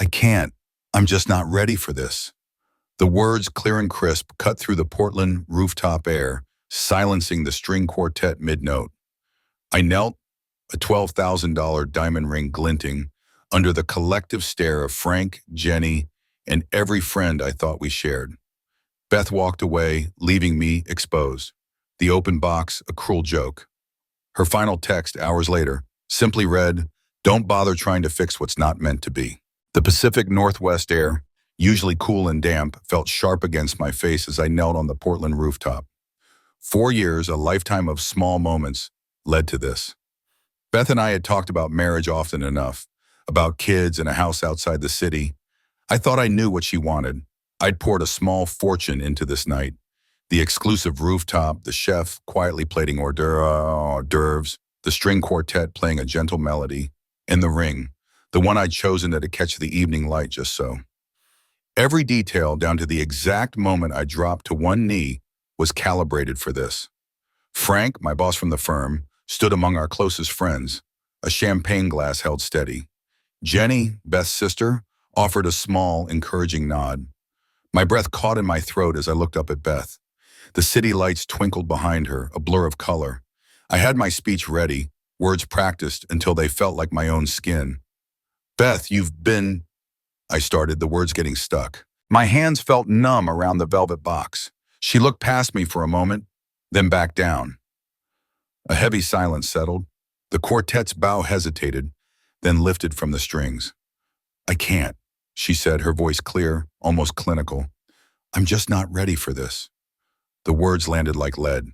I can't. I'm just not ready for this. The words, clear and crisp, cut through the Portland rooftop air, silencing the string quartet mid-note. I knelt, a $12,000 diamond ring glinting, under the collective stare of Frank, Jenny, and every friend I thought we shared. Beth walked away, leaving me exposed. The open box, a cruel joke. Her final text, hours later, simply read, "Don't bother trying to fix what's not meant to be." The Pacific Northwest air, usually cool and damp, felt sharp against my face as I knelt on the Portland rooftop. 4 years, a lifetime of small moments, led to this. Beth and I had talked about marriage often enough, about kids and a house outside the city. I thought I knew what she wanted. I'd poured a small fortune into this night. The exclusive rooftop, the chef quietly plating hors d'oeuvres, the string quartet playing a gentle melody, and the ring, the one I'd chosen to catch the evening light just so. Every detail, down to the exact moment I dropped to one knee, was calibrated for this. Frank, my boss from the firm, stood among our closest friends, a champagne glass held steady. Jenny, Beth's sister, offered a small, encouraging nod. My breath caught in my throat as I looked up at Beth. The city lights twinkled behind her, a blur of color. I had my speech ready, words practiced until they felt like my own skin. "Beth, you've been..." I started, the words getting stuck. My hands felt numb around the velvet box. She looked past me for a moment, then back down. A heavy silence settled. The quartet's bow hesitated, then lifted from the strings. "I can't," she said, her voice clear, almost clinical. "I'm just not ready for this." The words landed like lead.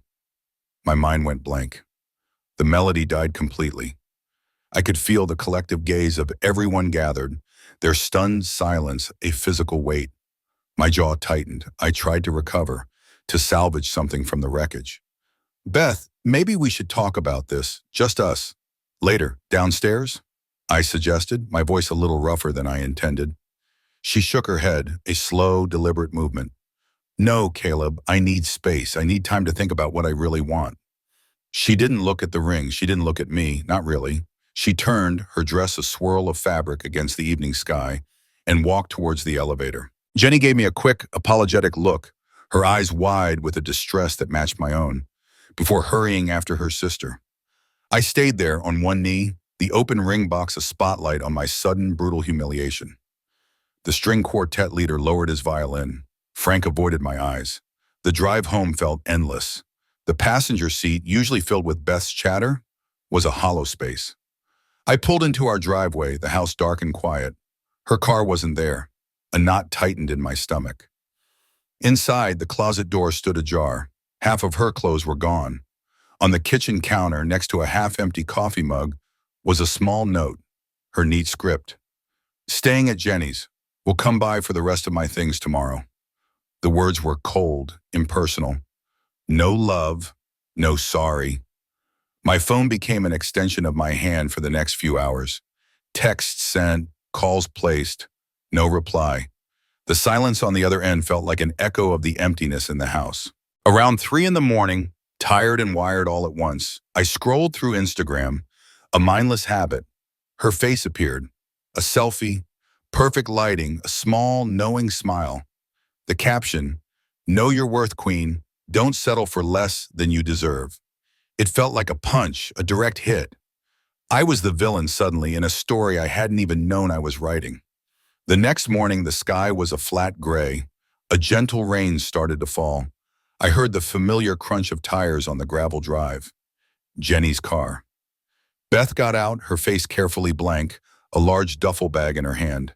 My mind went blank. The melody died completely. I could feel the collective gaze of everyone gathered, their stunned silence a physical weight. My jaw tightened. I tried to recover, to salvage something from the wreckage. "Beth, maybe we should talk about this, just us. Later, downstairs?" I suggested, my voice a little rougher than I intended. She shook her head, a slow, deliberate movement. "No, Caleb, I need space. I need time to think about what I really want." She didn't look at the ring. She didn't look at me, not really. She turned, her dress a swirl of fabric against the evening sky, and walked towards the elevator. Jenny gave me a quick, apologetic look, her eyes wide with a distress that matched my own, before hurrying after her sister. I stayed there on one knee, the open ring box a spotlight on my sudden, brutal humiliation. The string quartet leader lowered his violin. Frank avoided my eyes. The drive home felt endless. The passenger seat, usually filled with Beth's chatter, was a hollow space. I pulled into our driveway, the house dark and quiet. Her car wasn't there. A knot tightened in my stomach. Inside, the closet door stood ajar. Half of her clothes were gone. On the kitchen counter, next to a half-empty coffee mug, was a small note, her neat script. "Staying at Jenny's. We'll come by for the rest of my things tomorrow." The words were cold, impersonal. No love, no sorry. My phone became an extension of my hand for the next few hours. Texts sent, calls placed, no reply. The silence on the other end felt like an echo of the emptiness in the house. Around 3 a.m, tired and wired all at once, I scrolled through Instagram, a mindless habit. Her face appeared, a selfie, perfect lighting, a small, knowing smile. The caption, "Know your worth, queen. Don't settle for less than you deserve." It felt like a punch, a direct hit. I was the villain suddenly in a story I hadn't even known I was writing. The next morning, the sky was a flat gray. A gentle rain started to fall. I heard the familiar crunch of tires on the gravel drive. Jenny's car. Beth got out, her face carefully blank, a large duffel bag in her hand.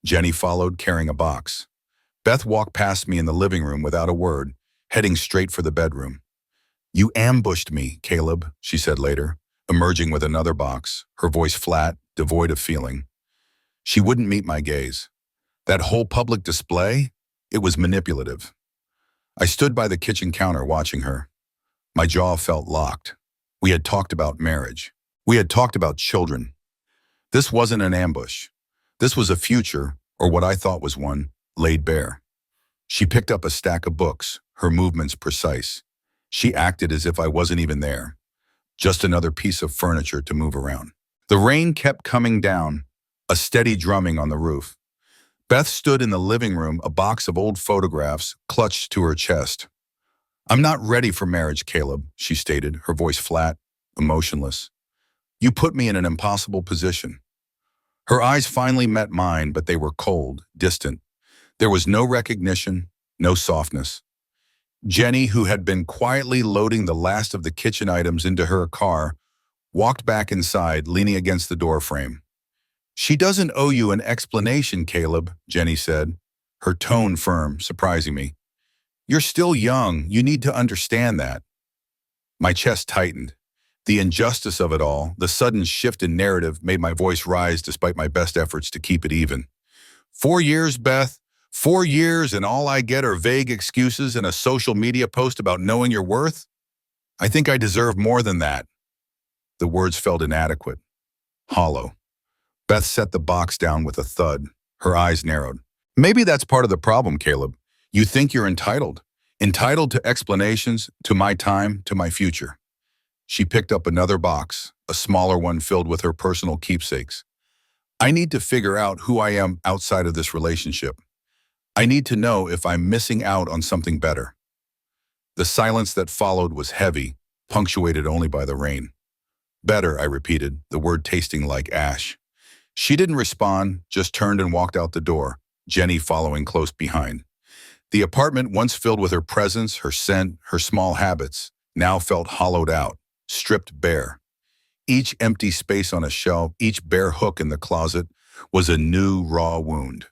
Jenny followed, carrying a box. Beth walked past me in the living room without a word, heading straight for the bedroom. "You ambushed me, Caleb," she said later, emerging with another box, her voice flat, devoid of feeling. She wouldn't meet my gaze. That whole public display, it was manipulative. I stood by the kitchen counter watching her. My jaw felt locked. We had talked about marriage. We had talked about children. This wasn't an ambush. This was a future, or what I thought was one, laid bare. She picked up a stack of books, her movements precise. She acted as if I wasn't even there. Just another piece of furniture to move around. The rain kept coming down, a steady drumming on the roof. Beth stood in the living room, a box of old photographs clutched to her chest. "I'm not ready for marriage, Caleb," she stated, her voice flat, emotionless. "You put me in an impossible position." Her eyes finally met mine, but they were cold, distant. There was no recognition, no softness. Jenny, who had been quietly loading the last of the kitchen items into her car, walked back inside, leaning against the doorframe. "She doesn't owe you an explanation, Caleb," Jenny said, her tone firm, surprising me. "You're still young. You need to understand that." My chest tightened. The injustice of it all, the sudden shift in narrative, made my voice rise despite my best efforts to keep it even. 4 years, Beth. 4 years, and all I get are vague excuses and a social media post about knowing your worth? I think I deserve more than that." The words felt inadequate, hollow. Beth set the box down with a thud. Her eyes narrowed. "Maybe that's part of the problem, Caleb. You think you're entitled. Entitled to explanations, to my time, to my future." She picked up another box, a smaller one filled with her personal keepsakes. "I need to figure out who I am outside of this relationship. I need to know if I'm missing out on something better." The silence that followed was heavy, punctuated only by the rain. "Better," I repeated, the word tasting like ash. She didn't respond, just turned and walked out the door, Jenny following close behind. The apartment, once filled with her presence, her scent, her small habits, now felt hollowed out, stripped bare. Each empty space on a shelf, each bare hook in the closet, was a new, raw wound.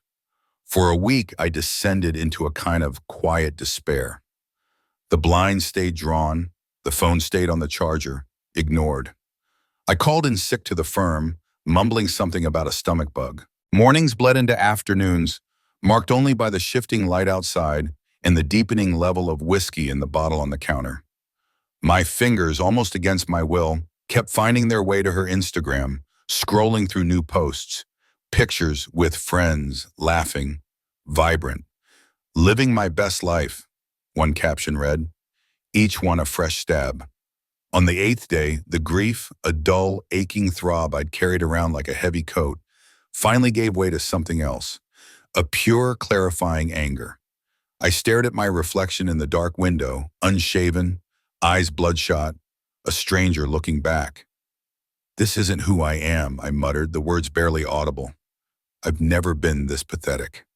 For a week, I descended into a kind of quiet despair. The blinds stayed drawn, the phone stayed on the charger, ignored. I called in sick to the firm, mumbling something about a stomach bug. Mornings bled into afternoons, marked only by the shifting light outside and the deepening level of whiskey in the bottle on the counter. My fingers, almost against my will, kept finding their way to her Instagram, scrolling through new posts, pictures with friends, laughing, vibrant. "Living my best life," one caption read, each one a fresh stab. On the 8th day, the grief, a dull, aching throb I'd carried around like a heavy coat, finally gave way to something else, a pure, clarifying anger. I stared at my reflection in the dark window, unshaven, eyes bloodshot, a stranger looking back. "This isn't who I am," I muttered, the words barely audible. "I've never been this pathetic."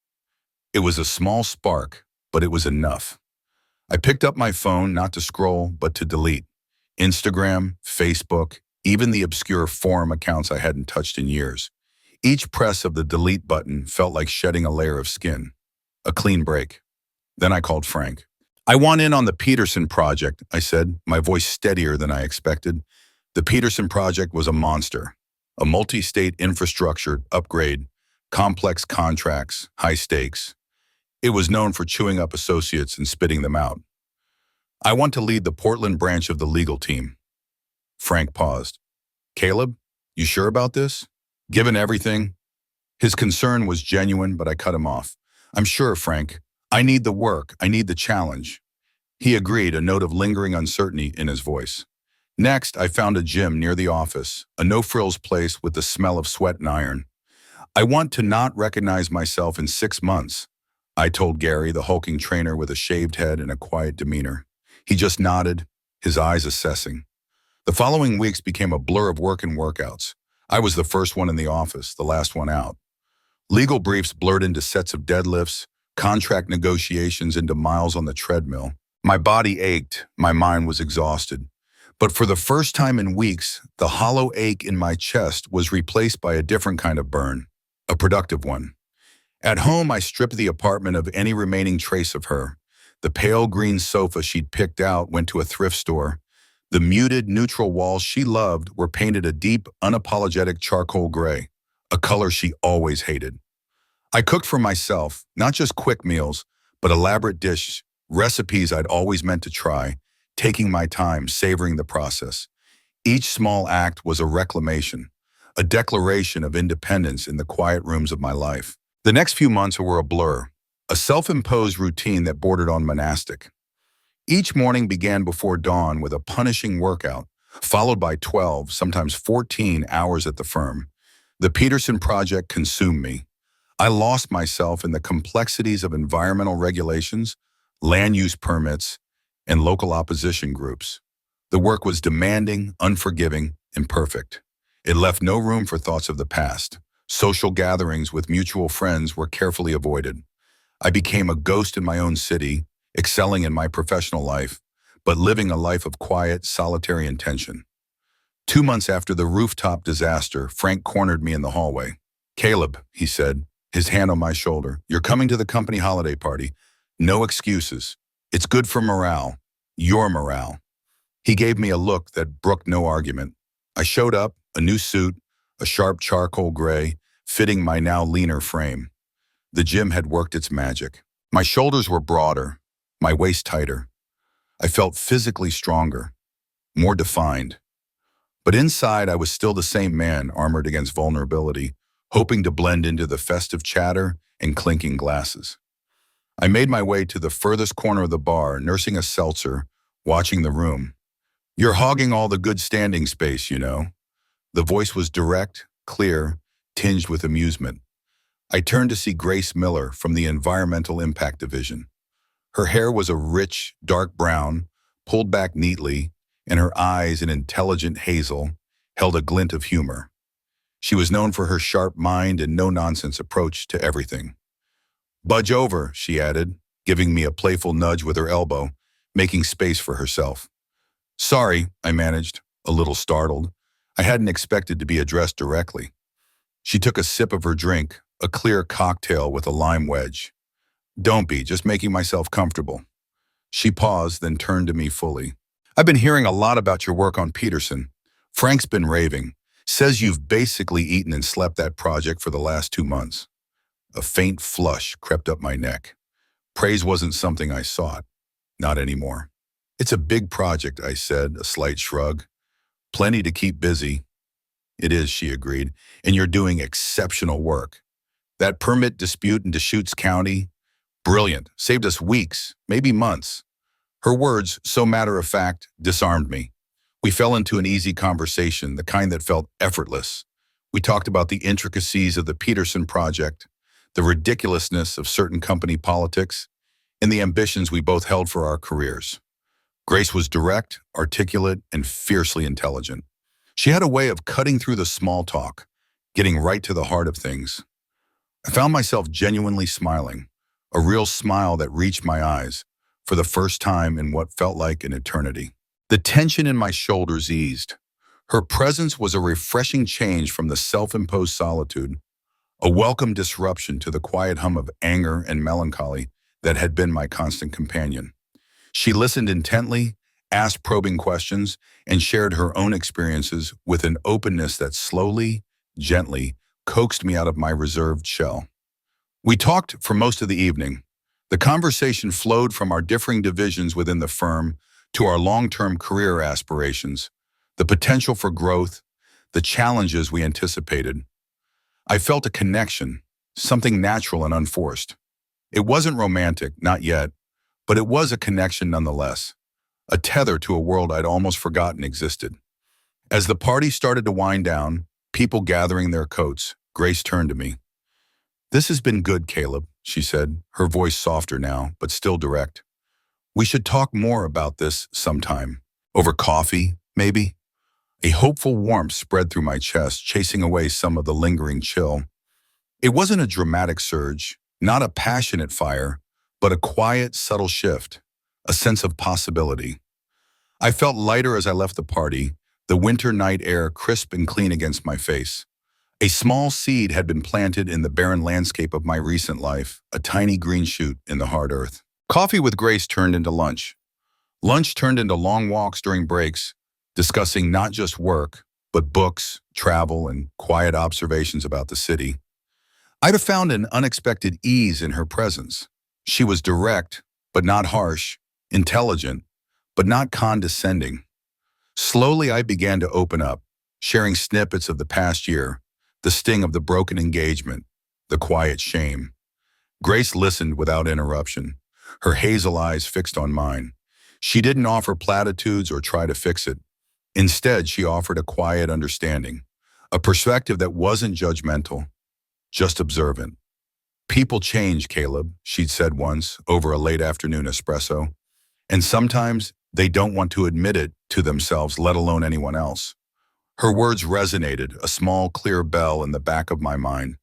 It was a small spark, but it was enough. I picked up my phone, not to scroll, but to delete. Instagram, Facebook, even the obscure forum accounts I hadn't touched in years. Each press of the delete button felt like shedding a layer of skin. A clean break. Then I called Frank. "I want in on the Peterson project," I said, my voice steadier than I expected. The Peterson project was a monster. A multi-state infrastructure upgrade, complex contracts, high stakes. It was known for chewing up associates and spitting them out. "I want to lead the Portland branch of the legal team." Frank paused. "Caleb, you sure about this? Given everything?" His concern was genuine, but I cut him off. "I'm sure, Frank. I need the work. I need the challenge." He agreed, a note of lingering uncertainty in his voice. Next, I found a gym near the office, a no-frills place with the smell of sweat and iron. "I want to not recognize myself in 6 months," I told Gary, the hulking trainer with a shaved head and a quiet demeanor. He just nodded, his eyes assessing. The following weeks became a blur of work and workouts. I was the first one in the office, the last one out. Legal briefs blurred into sets of deadlifts, contract negotiations into miles on the treadmill. My body ached, my mind was exhausted. But for the first time in weeks, the hollow ache in my chest was replaced by a different kind of burn, a productive one. At home, I stripped the apartment of any remaining trace of her. The pale green sofa she'd picked out went to a thrift store. The muted, neutral walls she loved were painted a deep, unapologetic charcoal gray, a color she always hated. I cooked for myself, not just quick meals, but elaborate dishes, recipes I'd always meant to try, taking my time, savoring the process. Each small act was a reclamation, a declaration of independence in the quiet rooms of my life. The next few months were a blur, a self-imposed routine that bordered on monastic. Each morning began before dawn with a punishing workout, followed by 12, sometimes 14 hours at the firm. The Peterson project consumed me. I lost myself in the complexities of environmental regulations, land use permits, and local opposition groups. The work was demanding, unforgiving, imperfect. It left no room for thoughts of the past. Social gatherings with mutual friends were carefully avoided. I became a ghost in my own city, excelling in my professional life, but living a life of quiet, solitary intention. 2 months after the rooftop disaster, Frank cornered me in the hallway. "Caleb," he said, his hand on my shoulder, "you're coming to the company holiday party. No excuses. It's good for morale. Your morale." He gave me a look that brooked no argument. I showed up, a new suit, a sharp charcoal gray, fitting my now leaner frame. The gym had worked its magic. My shoulders were broader, my waist tighter. I felt physically stronger, more defined. But inside, I was still the same man, armored against vulnerability, hoping to blend into the festive chatter and clinking glasses. I made my way to the furthest corner of the bar, nursing a seltzer, watching the room. "You're hogging all the good standing space, you know." The voice was direct, clear, tinged with amusement. I turned to see Grace Miller from the Environmental Impact Division. Her hair was a rich, dark brown, pulled back neatly, and her eyes, an intelligent hazel, held a glint of humor. She was known for her sharp mind and no-nonsense approach to everything. "Budge over," she added, giving me a playful nudge with her elbow, making space for herself. "Sorry," I managed, a little startled. I hadn't expected to be addressed directly. She took a sip of her drink, a clear cocktail with a lime wedge. "Don't be, just making myself comfortable." She paused, then turned to me fully. "I've been hearing a lot about your work on Peterson. Frank's been raving. Says you've basically eaten and slept that project for the last 2 months." A faint flush crept up my neck. Praise wasn't something I sought. Not anymore. "It's a big project," I said, a slight shrug. "Plenty to keep busy." "It is," she agreed, "and you're doing exceptional work. That permit dispute in Deschutes County, brilliant. Saved us weeks, maybe months." Her words, so matter-of-fact, disarmed me. We fell into an easy conversation, the kind that felt effortless. We talked about the intricacies of the Peterson project, the ridiculousness of certain company politics, and the ambitions we both held for our careers. Grace was direct, articulate, and fiercely intelligent. She had a way of cutting through the small talk, getting right to the heart of things. I found myself genuinely smiling, a real smile that reached my eyes, for the first time in what felt like an eternity. The tension in my shoulders eased. Her presence was a refreshing change from the self-imposed solitude, a welcome disruption to the quiet hum of anger and melancholy that had been my constant companion. She listened intently, asked probing questions, and shared her own experiences with an openness that slowly, gently, coaxed me out of my reserved shell. We talked for most of the evening. The conversation flowed from our differing divisions within the firm to our long-term career aspirations, the potential for growth, the challenges we anticipated. I felt a connection, something natural and unforced. It wasn't romantic, not yet, but it was a connection nonetheless, a tether to a world I'd almost forgotten existed. As the party started to wind down, people gathering their coats, Grace turned to me. "This has been good, Caleb," she said, her voice softer now, but still direct. "We should talk more about this sometime. Over coffee, maybe?" A hopeful warmth spread through my chest, chasing away some of the lingering chill. It wasn't a dramatic surge, not a passionate fire, but a quiet, subtle shift, a sense of possibility. I felt lighter as I left the party, the winter night air crisp and clean against my face. A small seed had been planted in the barren landscape of my recent life, a tiny green shoot in the hard earth. Coffee with Grace turned into lunch. Lunch turned into long walks during breaks, discussing not just work, but books, travel, and quiet observations about the city. I'd have found an unexpected ease in her presence. She was direct, but not harsh, intelligent, but not condescending. Slowly, I began to open up, sharing snippets of the past year, the sting of the broken engagement, the quiet shame. Grace listened without interruption, her hazel eyes fixed on mine. She didn't offer platitudes or try to fix it. Instead, she offered a quiet understanding, a perspective that wasn't judgmental, just observant. People change, Caleb, she'd said once over a late afternoon espresso. And sometimes they don't want to admit it to themselves, let alone anyone else. Her words resonated, a small, clear bell in the back of my mind.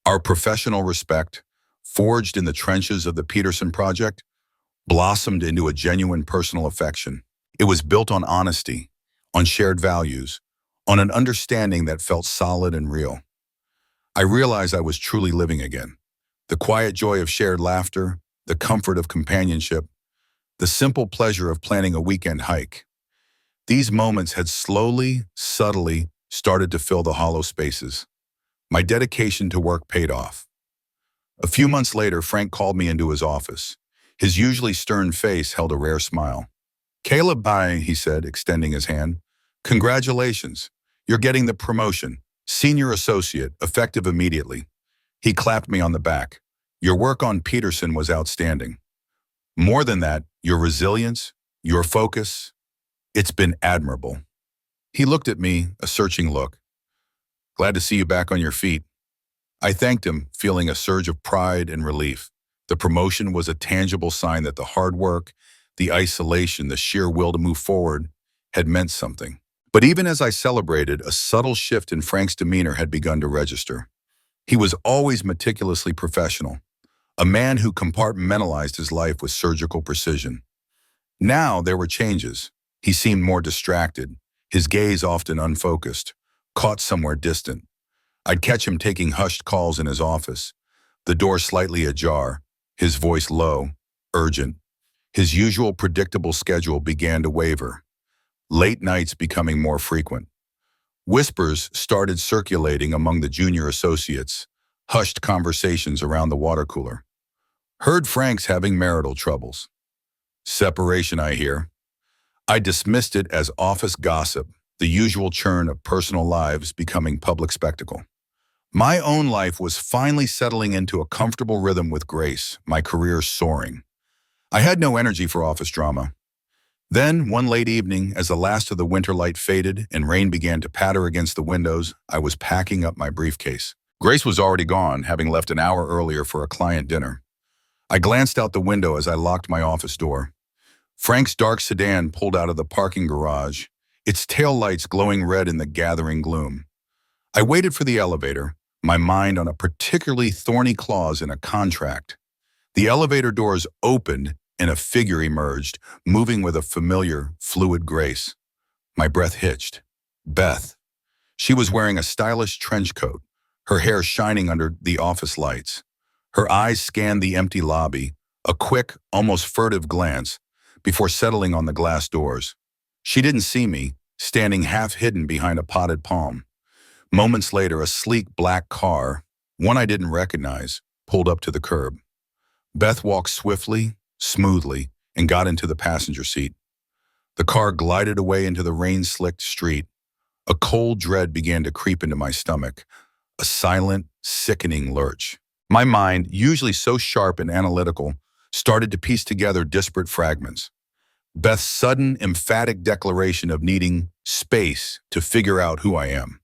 Our professional respect, forged in the trenches of the Peterson Project, blossomed into a genuine personal affection. It was built on honesty, on shared values, on an understanding that felt solid and real. I realized I was truly living again. The quiet joy of shared laughter, the comfort of companionship, the simple pleasure of planning a weekend hike. These moments had slowly, subtly started to fill the hollow spaces. My dedication to work paid off. A few months later, Frank called me into his office. His usually stern face held a rare smile. "Caleb, bye," he said, extending his hand. "Congratulations. You're getting the promotion. Senior associate, effective immediately." He clapped me on the back. "Your work on Peterson was outstanding. More than that, your resilience, your focus, it's been admirable." He looked at me, a searching look. "Glad to see you back on your feet." I thanked him, feeling a surge of pride and relief. The promotion was a tangible sign that the hard work, the isolation, the sheer will to move forward had meant something. But even as I celebrated, a subtle shift in Frank's demeanor had begun to register. He was always meticulously professional, a man who compartmentalized his life with surgical precision. Now there were changes. He seemed more distracted, his gaze often unfocused, caught somewhere distant. I'd catch him taking hushed calls in his office, the door slightly ajar, his voice low, urgent. His usual predictable schedule began to waver, late nights becoming more frequent. Whispers started circulating among the junior associates, hushed conversations around the water cooler. "Heard Frank's having marital troubles." "Separation, I hear." I dismissed it as office gossip, the usual churn of personal lives becoming public spectacle. My own life was finally settling into a comfortable rhythm with Grace, my career soaring. I had no energy for office drama. Then, one late evening, as the last of the winter light faded and rain began to patter against the windows, I was packing up my briefcase. Grace was already gone, having left an hour earlier for a client dinner. I glanced out the window as I locked my office door. Frank's dark sedan pulled out of the parking garage, its taillights glowing red in the gathering gloom. I waited for the elevator, my mind on a particularly thorny clause in a contract. The elevator doors opened and a figure emerged, moving with a familiar, fluid grace. My breath hitched. Beth. She was wearing a stylish trench coat, her hair shining under the office lights. Her eyes scanned the empty lobby, a quick, almost furtive glance, before settling on the glass doors. She didn't see me, standing half hidden behind a potted palm. Moments later, a sleek black car, one I didn't recognize, pulled up to the curb. Beth walked swiftly, smoothly, and got into the passenger seat. The car glided away into the rain-slicked street. A cold dread began to creep into my stomach, a silent, sickening lurch. My mind, usually so sharp and analytical, started to piece together disparate fragments. Beth's sudden, emphatic declaration of needing space to figure out who I am.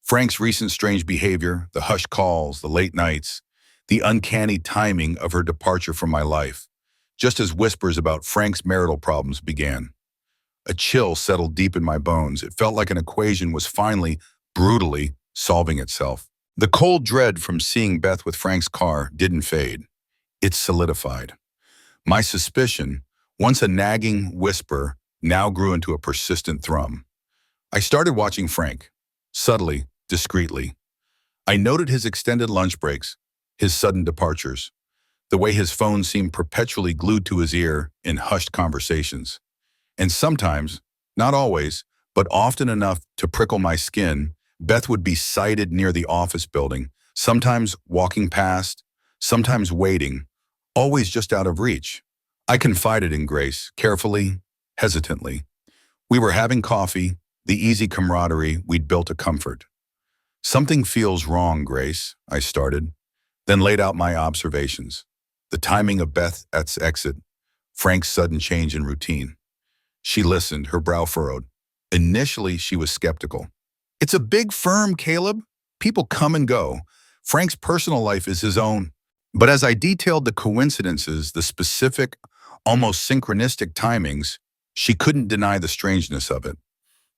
Frank's recent strange behavior, the hushed calls, the late nights, the uncanny timing of her departure from my life, just as whispers about Frank's marital problems began. A chill settled deep in my bones. It felt like an equation was finally, brutally, solving itself. The cold dread from seeing Beth with Frank's car didn't fade. It solidified. My suspicion, once a nagging whisper, now grew into a persistent thrum. I started watching Frank, subtly, discreetly. I noted his extended lunch breaks, his sudden departures, the way his phone seemed perpetually glued to his ear in hushed conversations. And sometimes, not always, but often enough to prickle my skin, Beth would be sighted near the office building, sometimes walking past, sometimes waiting, always just out of reach. I confided in Grace, carefully, hesitantly. We were having coffee, the easy camaraderie we'd built a comfort. "Something feels wrong, Grace," I started, then laid out my observations. The timing of Beth's exit, Frank's sudden change in routine. She listened, her brow furrowed. Initially, she was skeptical. "It's a big firm, Caleb. People come and go. Frank's personal life is his own." But as I detailed the coincidences, the specific, almost synchronistic timings, she couldn't deny the strangeness of it.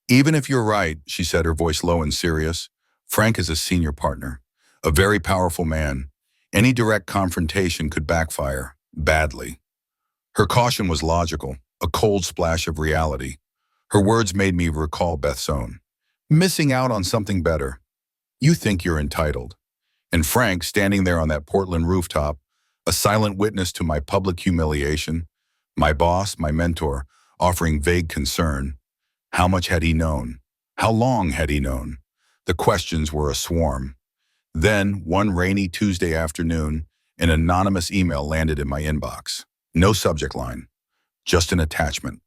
Even if you're right, she said, her voice low and serious, Frank is a senior partner, a very powerful man. Any direct confrontation could backfire, badly. Her caution was logical, a cold splash of reality. Her words made me recall Beth's own. Missing out on something better. You think you're entitled. And Frank, standing there on that Portland rooftop, a silent witness to my public humiliation, my boss, my mentor, offering vague concern. How much had he known? How long had he known? The questions were a swarm. Then, one rainy Tuesday afternoon, an anonymous email landed in my inbox. No subject line, just an attachment.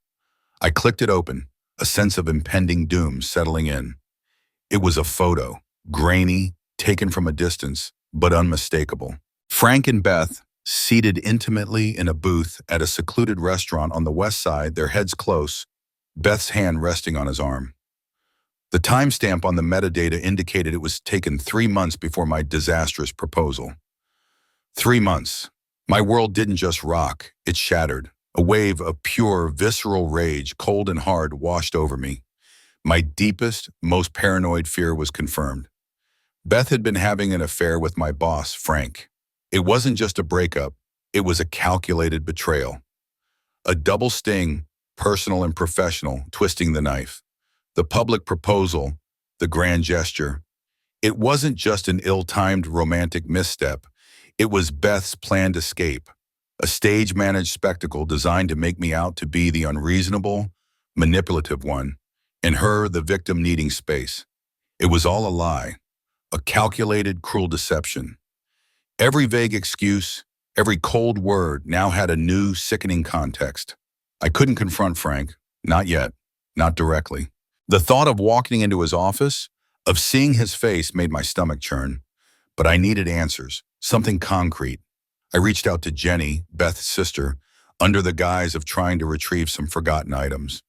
I clicked it open, a sense of impending doom settling in. It was a photo, grainy, taken from a distance, but unmistakable. Frank and Beth, seated intimately in a booth at a secluded restaurant on the west side, their heads close, Beth's hand resting on his arm. The timestamp on the metadata indicated it was taken 3 months before my disastrous proposal. 3 months. My world didn't just rock, it shattered. A wave of pure, visceral rage, cold and hard, washed over me. My deepest, most paranoid fear was confirmed. Beth had been having an affair with my boss, Frank. It wasn't just a breakup, it was a calculated betrayal. A double sting, personal and professional, twisting the knife. The public proposal, the grand gesture. It wasn't just an ill-timed romantic misstep. It was Beth's planned escape, a stage-managed spectacle designed to make me out to be the unreasonable, manipulative one, and her the victim needing space. It was all a lie, a calculated, cruel deception. Every vague excuse, every cold word now had a new, sickening context. I couldn't confront Frank, not yet, not directly. The thought of walking into his office, of seeing his face made my stomach churn. But I needed answers, something concrete. I reached out to Jenny, Beth's sister, under the guise of trying to retrieve some forgotten items.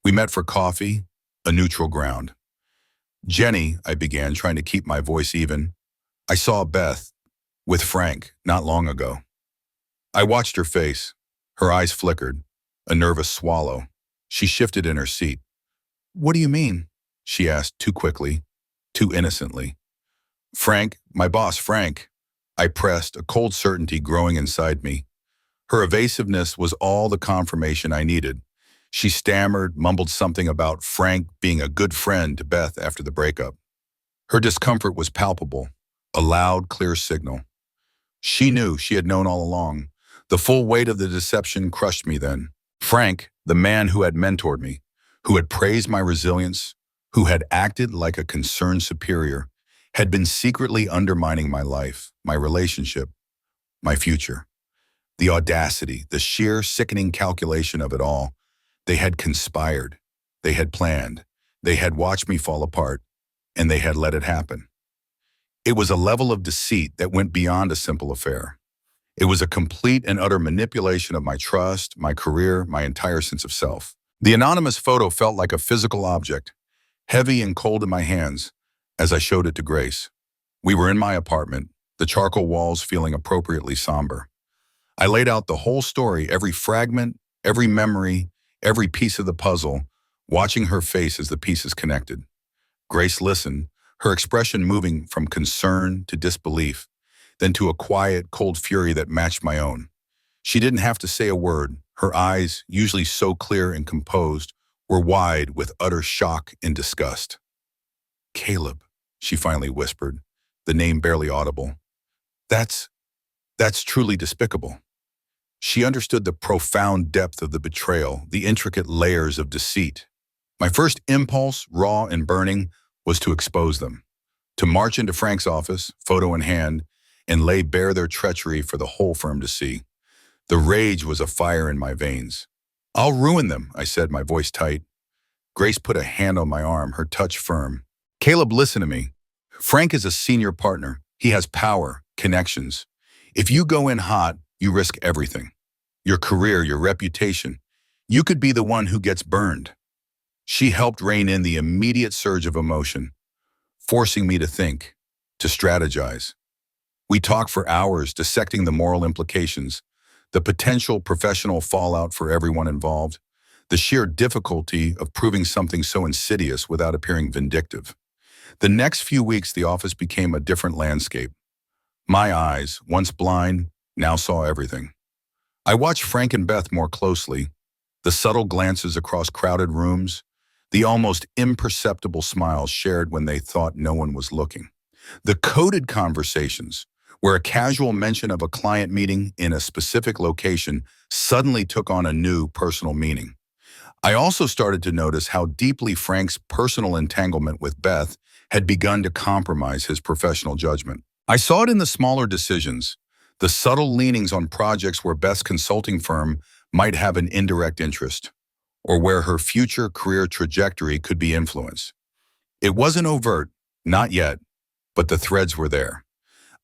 We met for coffee, a neutral ground. Jenny, I began, trying to keep my voice even. I saw Beth with Frank not long ago. I watched her face. Her eyes flickered, a nervous swallow. She shifted in her seat. What do you mean? She asked too quickly, too innocently. Frank, my boss, Frank. I pressed, a cold certainty growing inside me. Her evasiveness was all the confirmation I needed. She stammered, mumbled something about Frank being a good friend to Beth after the breakup. Her discomfort was palpable, a loud, clear signal. She knew, she had known all along. The full weight of the deception crushed me then. Frank, the man who had mentored me, who had praised my resilience, who had acted like a concerned superior, had been secretly undermining my life, my relationship, my future. The audacity, the sheer sickening calculation of it all. They had conspired, they had planned, they had watched me fall apart, and they had let it happen. It was a level of deceit that went beyond a simple affair. It was a complete and utter manipulation of my trust, my career, my entire sense of self. The anonymous photo felt like a physical object, heavy and cold in my hands, as I showed it to Grace. We were in my apartment, the charcoal walls feeling appropriately somber. I laid out the whole story, every fragment, every memory, every piece of the puzzle, watching her face as the pieces connected. Grace listened, her expression moving from concern to disbelief, then to a quiet, cold fury that matched my own. She didn't have to say a word. Her eyes, usually so clear and composed, were wide with utter shock and disgust. Caleb, she finally whispered, the name barely audible. That's truly despicable. She understood the profound depth of the betrayal, the intricate layers of deceit. My first impulse, raw and burning, was to expose them, to march into Frank's office, photo in hand, and lay bare their treachery for the whole firm to see. The rage was a fire in my veins. I'll ruin them, I said, my voice tight. Grace put a hand on my arm, her touch firm. Caleb, listen to me. Frank is a senior partner. He has power, connections. If you go in hot, you risk everything. Your career, your reputation. You could be the one who gets burned. She helped rein in the immediate surge of emotion, forcing me to think, to strategize. We talked for hours, dissecting the moral implications, the potential professional fallout for everyone involved, the sheer difficulty of proving something so insidious without appearing vindictive. The next few weeks, the office became a different landscape. My eyes, once blind, now saw everything. I watched Frank and Beth more closely, the subtle glances across crowded rooms, the almost imperceptible smiles shared when they thought no one was looking. The coded conversations, where a casual mention of a client meeting in a specific location suddenly took on a new personal meaning. I also started to notice how deeply Frank's personal entanglement with Beth had begun to compromise his professional judgment. I saw it in the smaller decisions, the subtle leanings on projects where Beth's consulting firm might have an indirect interest, or where her future career trajectory could be influenced. It wasn't overt, not yet, but the threads were there.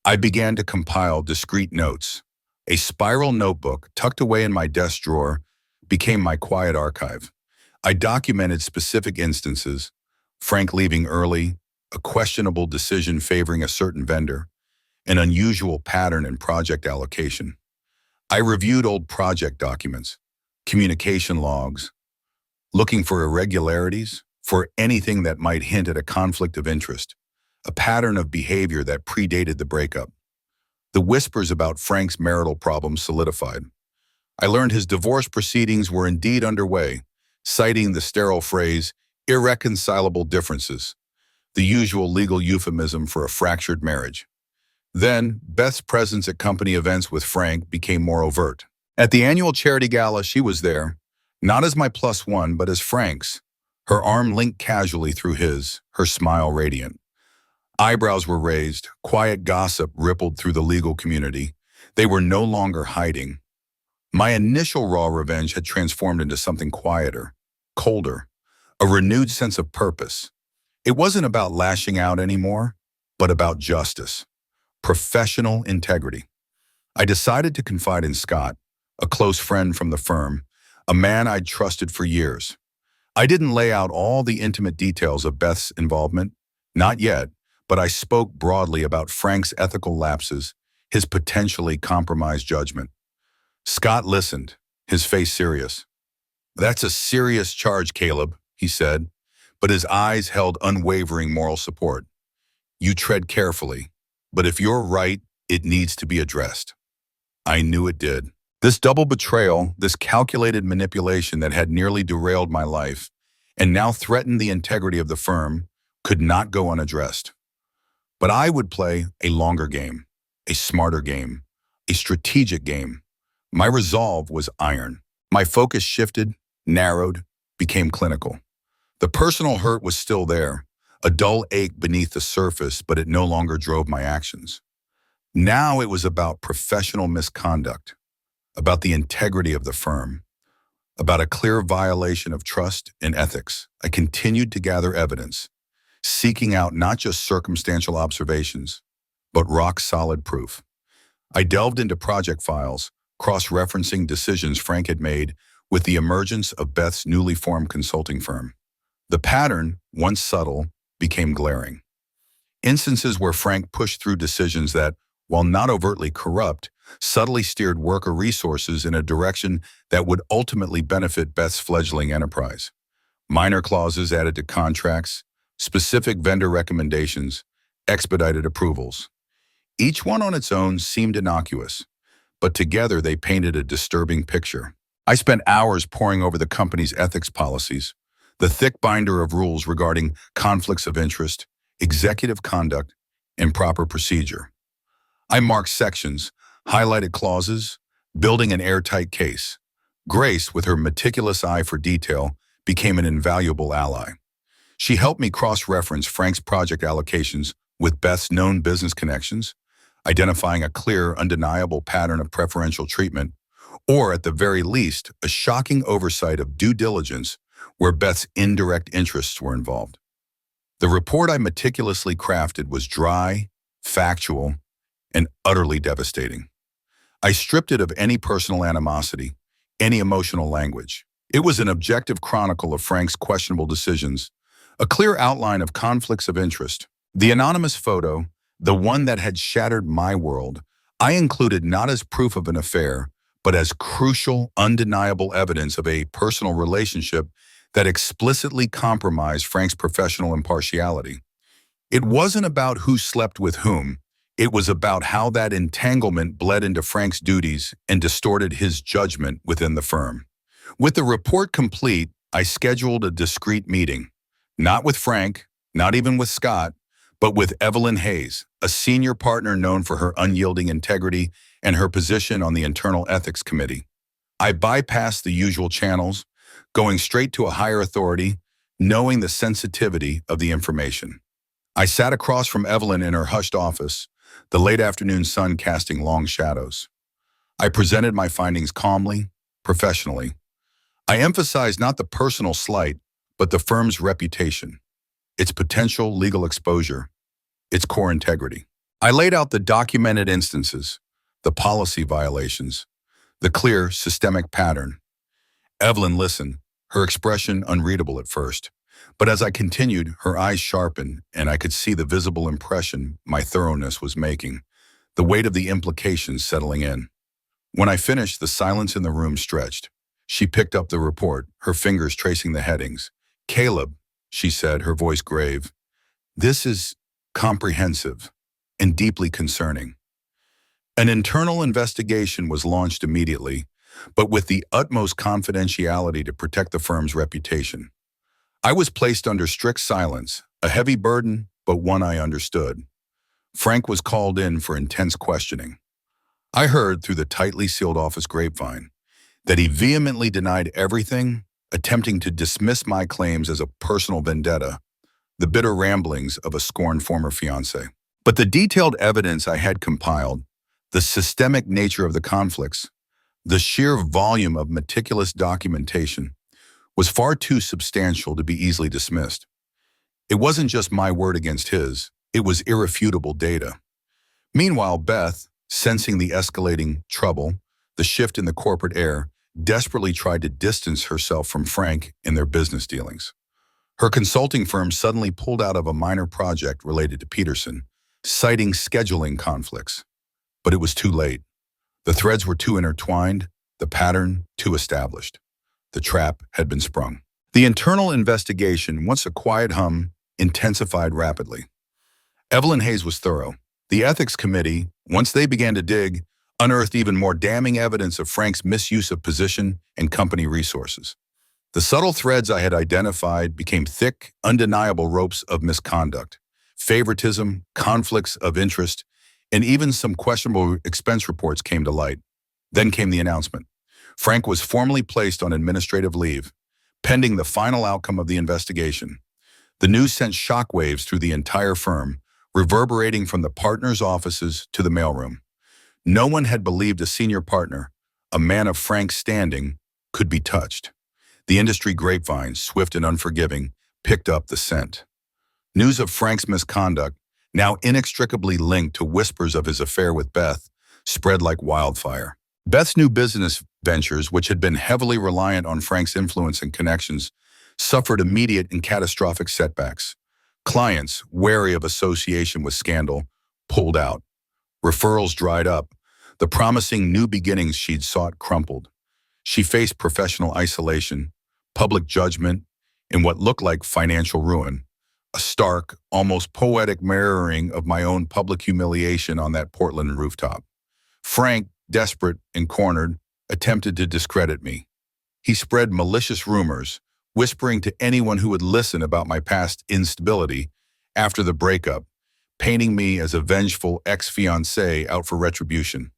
I began to compile discrete notes. A spiral notebook tucked away in my desk drawer became my quiet archive. I documented specific instances: Frank leaving early, a questionable decision favoring a certain vendor, an unusual pattern in project allocation. I reviewed old project documents, communication logs, looking for irregularities, for anything that might hint at a conflict of interest, a pattern of behavior that predated the breakup. The whispers about Frank's marital problems solidified. I learned his divorce proceedings were indeed underway, citing the sterile phrase, irreconcilable differences, the usual legal euphemism for a fractured marriage. Then, Beth's presence at company events with Frank became more overt. At the annual charity gala, she was there, not as my plus one, but as Frank's, her arm linked casually through his, her smile radiant. Eyebrows were raised, quiet gossip rippled through the legal community. They were no longer hiding. My initial raw revenge had transformed into something quieter, colder, a renewed sense of purpose. It wasn't about lashing out anymore, but about justice, professional integrity. I decided to confide in Scott, a close friend from the firm, a man I'd trusted for years. I didn't lay out all the intimate details of Beth's involvement, not yet, but I spoke broadly about Frank's ethical lapses, his potentially compromised judgment. Scott listened, his face serious. "That's a serious charge, Caleb," he said, but his eyes held unwavering moral support. "You tread carefully, but if you're right, it needs to be addressed." I knew it did. This double betrayal, this calculated manipulation that had nearly derailed my life and now threatened the integrity of the firm, could not go unaddressed. But I would play a longer game, a smarter game, a strategic game. My resolve was iron. My focus shifted, narrowed, became clinical. The personal hurt was still there, a dull ache beneath the surface, but it no longer drove my actions. Now it was about professional misconduct, about the integrity of the firm, about a clear violation of trust and ethics. I continued to gather evidence, seeking out not just circumstantial observations, but rock-solid proof. I delved into project files, cross-referencing decisions Frank had made with the emergence of Beth's newly formed consulting firm. The pattern, once subtle, became glaring. Instances where Frank pushed through decisions that, while not overtly corrupt, subtly steered worker resources in a direction that would ultimately benefit Beth's fledgling enterprise. Minor clauses added to contracts, specific vendor recommendations, expedited approvals. Each one on its own seemed innocuous, but together they painted a disturbing picture. I spent hours poring over the company's ethics policies, the thick binder of rules regarding conflicts of interest, executive conduct, and proper procedure. I marked sections, highlighted clauses, building an airtight case. Grace, with her meticulous eye for detail, became an invaluable ally. She helped me cross-reference Frank's project allocations with Beth's known business connections, identifying a clear, undeniable pattern of preferential treatment, or at the very least, a shocking oversight of due diligence where Beth's indirect interests were involved. The report I meticulously crafted was dry, factual, and utterly devastating. I stripped it of any personal animosity, any emotional language. It was an objective chronicle of Frank's questionable decisions, a clear outline of conflicts of interest. The anonymous photo, the one that had shattered my world, I included not as proof of an affair, but as crucial, undeniable evidence of a personal relationship that explicitly compromised Frank's professional impartiality. It wasn't about who slept with whom. It was about how that entanglement bled into Frank's duties and distorted his judgment within the firm. With the report complete, I scheduled a discreet meeting. Not with Frank, not even with Scott, but with Evelyn Hayes, a senior partner known for her unyielding integrity and her position on the Internal Ethics Committee. I bypassed the usual channels, going straight to a higher authority, knowing the sensitivity of the information. I sat across from Evelyn in her hushed office, the late afternoon sun casting long shadows. I presented my findings calmly, professionally. I emphasized not the personal slight, but the firm's reputation, its potential legal exposure, its core integrity. I laid out the documented instances, the policy violations, the clear systemic pattern. Evelyn listened, her expression unreadable at first. But as I continued, her eyes sharpened, and I could see the visible impression my thoroughness was making, the weight of the implications settling in. When I finished, the silence in the room stretched. She picked up the report, her fingers tracing the headings. "Caleb," she said, her voice grave, "this is comprehensive and deeply concerning." An internal investigation was launched immediately, but with the utmost confidentiality to protect the firm's reputation. I was placed under strict silence, a heavy burden, but one I understood. Frank was called in for intense questioning. I heard through the tightly sealed office grapevine that he vehemently denied everything, attempting to dismiss my claims as a personal vendetta, the bitter ramblings of a scorned former fiancé. But the detailed evidence I had compiled, the systemic nature of the conflicts, the sheer volume of meticulous documentation, was far too substantial to be easily dismissed. It wasn't just my word against his, it was irrefutable data. Meanwhile, Beth, sensing the escalating trouble, the shift in the corporate air, desperately tried to distance herself from Frank in their business dealings. Her consulting firm suddenly pulled out of a minor project related to Peterson, citing scheduling conflicts. But it was too late. The threads were too intertwined, the pattern too established. The trap had been sprung. The internal investigation, once a quiet hum, intensified rapidly. Evelyn Hayes was thorough. The ethics committee, once they began to dig, unearthed even more damning evidence of Frank's misuse of position and company resources. The subtle threads I had identified became thick, undeniable ropes of misconduct, favoritism, conflicts of interest, and even some questionable expense reports came to light. Then came the announcement. Frank was formally placed on administrative leave, pending the final outcome of the investigation. The news sent shockwaves through the entire firm, reverberating from the partners' offices to the mailroom. No one had believed a senior partner, a man of Frank's standing, could be touched. The industry grapevine, swift and unforgiving, picked up the scent. News of Frank's misconduct, now inextricably linked to whispers of his affair with Beth, spread like wildfire. Beth's new business ventures, which had been heavily reliant on Frank's influence and connections, suffered immediate and catastrophic setbacks. Clients, wary of association with scandal, pulled out. Referrals dried up. The promising new beginnings she'd sought crumpled. She faced professional isolation, public judgment, and what looked like financial ruin, a stark, almost poetic mirroring of my own public humiliation on that Portland rooftop. Frank, desperate and cornered, attempted to discredit me. He spread malicious rumors, whispering to anyone who would listen about my past instability after the breakup, painting me as a vengeful ex-fiancée out for retribution.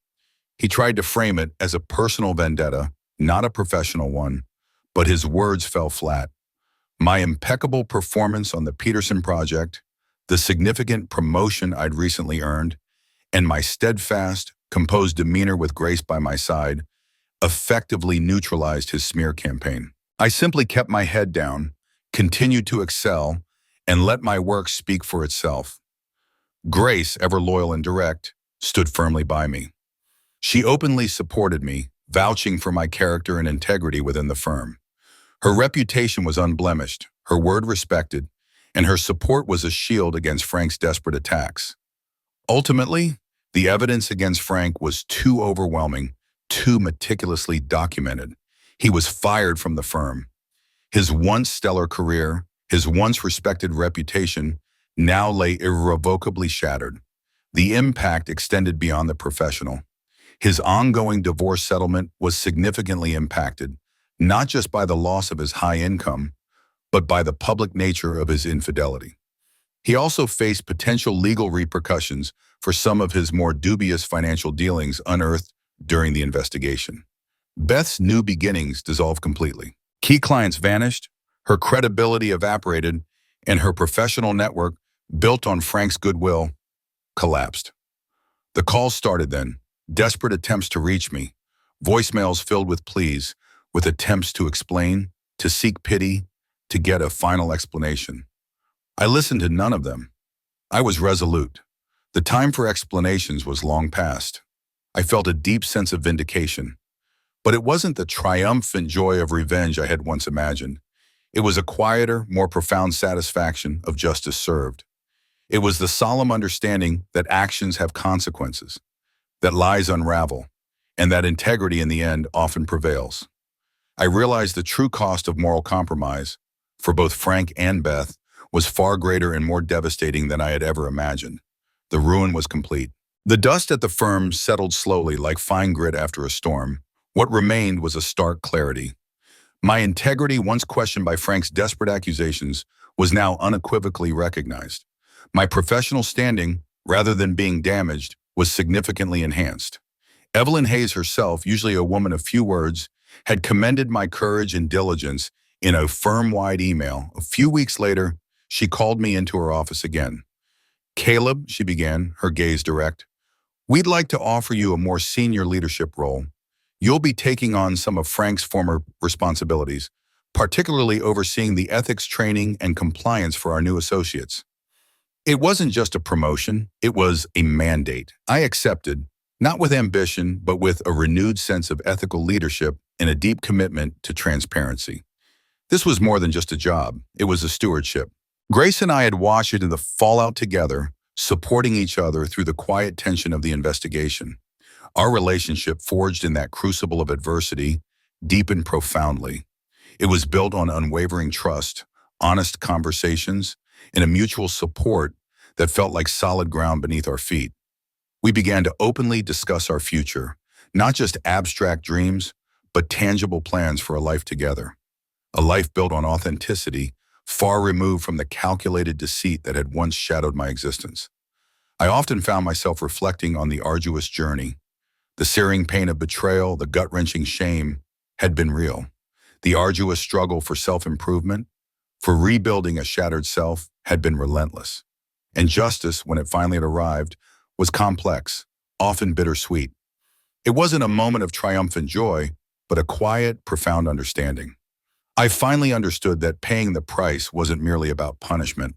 He tried to frame it as a personal vendetta, not a professional one, but his words fell flat. My impeccable performance on the Peterson project, the significant promotion I'd recently earned, and my steadfast, composed demeanor with Grace by my side effectively neutralized his smear campaign. I simply kept my head down, continued to excel, and let my work speak for itself. Grace, ever loyal and direct, stood firmly by me. She openly supported me, vouching for my character and integrity within the firm. Her reputation was unblemished, her word respected, and her support was a shield against Frank's desperate attacks. Ultimately, the evidence against Frank was too overwhelming, too meticulously documented. He was fired from the firm. His once stellar career, his once respected reputation, now lay irrevocably shattered. The impact extended beyond the professional. His ongoing divorce settlement was significantly impacted, not just by the loss of his high income, but by the public nature of his infidelity. He also faced potential legal repercussions for some of his more dubious financial dealings unearthed during the investigation. Beth's new beginnings dissolved completely. Key clients vanished, her credibility evaporated, and her professional network, built on Frank's goodwill, collapsed. The calls started then, desperate attempts to reach me, voicemails filled with pleas, with attempts to explain, to seek pity, to get a final explanation. I listened to none of them. I was resolute. The time for explanations was long past. I felt a deep sense of vindication. But it wasn't the triumphant joy of revenge I had once imagined. It was a quieter, more profound satisfaction of justice served. It was the solemn understanding that actions have consequences, that lies unravel, and that integrity in the end often prevails. I realized the true cost of moral compromise, for both Frank and Beth, was far greater and more devastating than I had ever imagined. The ruin was complete. The dust at the firm settled slowly like fine grit after a storm. What remained was a stark clarity. My integrity, once questioned by Frank's desperate accusations, was now unequivocally recognized. My professional standing, rather than being damaged, was significantly enhanced. Evelyn Hayes herself, usually a woman of few words, had commended my courage and diligence in a firm-wide email. A few weeks later, she called me into her office again. "Caleb," she began, her gaze direct, "we'd like to offer you a more senior leadership role. You'll be taking on some of Frank's former responsibilities, particularly overseeing the ethics training and compliance for our new associates." It wasn't just a promotion, it was a mandate. I accepted, not with ambition, but with a renewed sense of ethical leadership and a deep commitment to transparency. This was more than just a job, it was a stewardship. Grace and I had watched it in the fallout together, supporting each other through the quiet tension of the investigation. Our relationship, forged in that crucible of adversity, deepened profoundly. It was built on unwavering trust, honest conversations, and a mutual support that felt like solid ground beneath our feet. We began to openly discuss our future, not just abstract dreams, but tangible plans for a life together. A life built on authenticity, far removed from the calculated deceit that had once shadowed my existence. I often found myself reflecting on the arduous journey. The searing pain of betrayal, the gut-wrenching shame, had been real. The arduous struggle for self-improvement, for rebuilding a shattered self, had been relentless. And justice, when it finally had arrived, was complex, often bittersweet. It wasn't a moment of triumphant joy, but a quiet, profound understanding. I finally understood that paying the price wasn't merely about punishment.